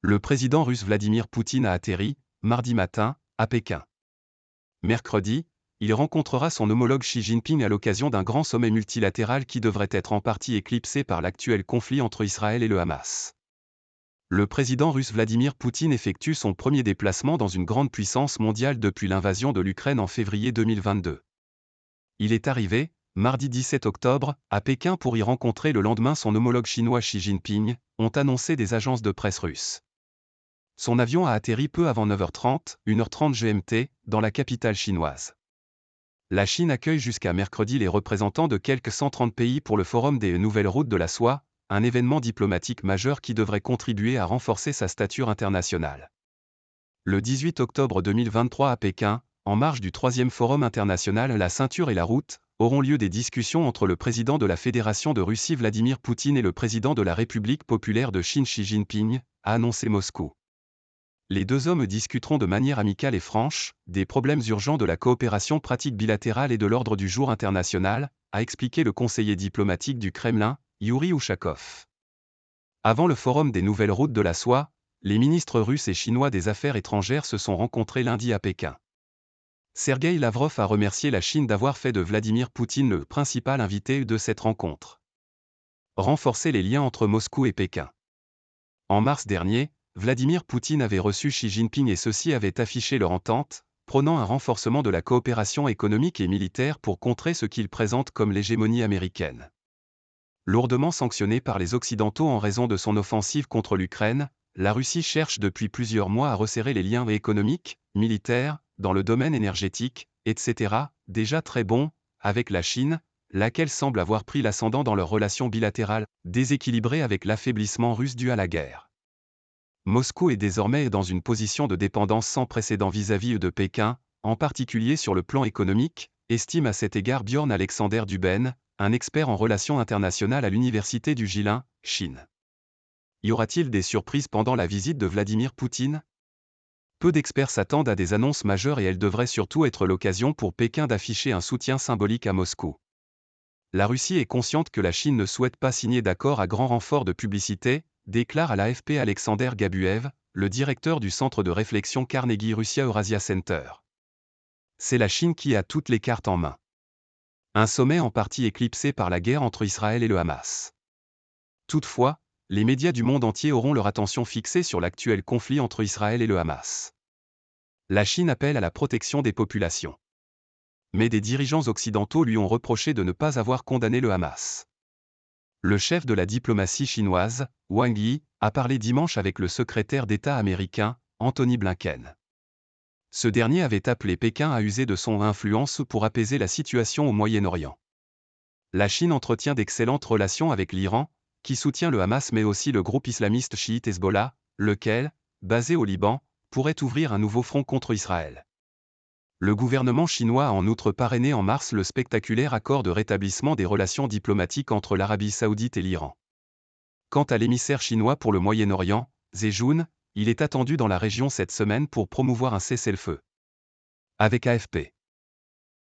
Le président russe Vladimir Poutine a atterri, mardi matin, à Pékin. Mercredi, il rencontrera son homologue Xi Jinping à l'occasion d'un grand sommet multilatéral qui devrait être en partie éclipsé par l'actuel conflit entre Israël et le Hamas. Le président russe Vladimir Poutine effectue son premier déplacement dans une grande puissance mondiale depuis l'invasion de l'Ukraine en février 2022. Il est arrivé, mardi 17 octobre, à Pékin pour y rencontrer le lendemain son homologue chinois Xi Jinping, ont annoncé des agences de presse russes. Son avion a atterri peu avant 9h30, 1h30 GMT, dans la capitale chinoise. La Chine accueille jusqu'à mercredi les représentants de quelques 130 pays pour le Forum des Nouvelles Routes de la Soie, un événement diplomatique majeur qui devrait contribuer à renforcer sa stature internationale. Le 18 octobre 2023 à Pékin, en marge du 3e Forum international La Ceinture et la Route, auront lieu des discussions entre le président de la Fédération de Russie Vladimir Poutine et le président de la République populaire de Chine Xi Jinping, a annoncé Moscou. Les deux hommes discuteront de manière amicale et franche des problèmes urgents de la coopération pratique bilatérale et de l'ordre du jour international, a expliqué le conseiller diplomatique du Kremlin, Yuri Ushakov. Avant le Forum des Nouvelles Routes de la Soie, les ministres russes et chinois des Affaires étrangères se sont rencontrés lundi à Pékin. Sergueï Lavrov a remercié la Chine d'avoir fait de Vladimir Poutine le principal invité de cette rencontre. Renforcer les liens entre Moscou et Pékin. En mars dernier, Vladimir Poutine avait reçu Xi Jinping et ceux-ci avaient affiché leur entente, prônant un renforcement de la coopération économique et militaire pour contrer ce qu'ils présentent comme l'hégémonie américaine. Lourdement sanctionnée par les Occidentaux en raison de son offensive contre l'Ukraine, la Russie cherche depuis plusieurs mois à resserrer les liens économiques, militaires, dans le domaine énergétique, etc., déjà très bons, avec la Chine, laquelle semble avoir pris l'ascendant dans leurs relations bilatérales, déséquilibrées avec l'affaiblissement russe dû à la guerre. Moscou est désormais dans une position de dépendance sans précédent vis-à-vis de Pékin, en particulier sur le plan économique, estime à cet égard Björn Alexander Duben, un expert en relations internationales à l'Université du Jilin, Chine. Y aura-t-il des surprises pendant la visite de Vladimir Poutine ? Peu d'experts s'attendent à des annonces majeures et elles devraient surtout être l'occasion pour Pékin d'afficher un soutien symbolique à Moscou. La Russie est consciente que la Chine ne souhaite pas signer d'accord à grand renfort de publicité, déclare à l'AFP Alexander Gabuev, le directeur du centre de réflexion Carnegie Russia Eurasia Center. C'est la Chine qui a toutes les cartes en main. Un sommet en partie éclipsé par la guerre entre Israël et le Hamas. Toutefois, les médias du monde entier auront leur attention fixée sur l'actuel conflit entre Israël et le Hamas. La Chine appelle à la protection des populations. Mais des dirigeants occidentaux lui ont reproché de ne pas avoir condamné le Hamas. Le chef de la diplomatie chinoise, Wang Yi, a parlé dimanche avec le secrétaire d'État américain, Anthony Blinken. Ce dernier avait appelé Pékin à user de son influence pour apaiser la situation au Moyen-Orient. La Chine entretient d'excellentes relations avec l'Iran, qui soutient le Hamas mais aussi le groupe islamiste chiite Hezbollah, lequel, basé au Liban, pourrait ouvrir un nouveau front contre Israël. Le gouvernement chinois a en outre parrainé en mars le spectaculaire accord de rétablissement des relations diplomatiques entre l'Arabie saoudite et l'Iran. Quant à l'émissaire chinois pour le Moyen-Orient, Zhe Jun, il est attendu dans la région cette semaine pour promouvoir un cessez-le-feu. Avec AFP.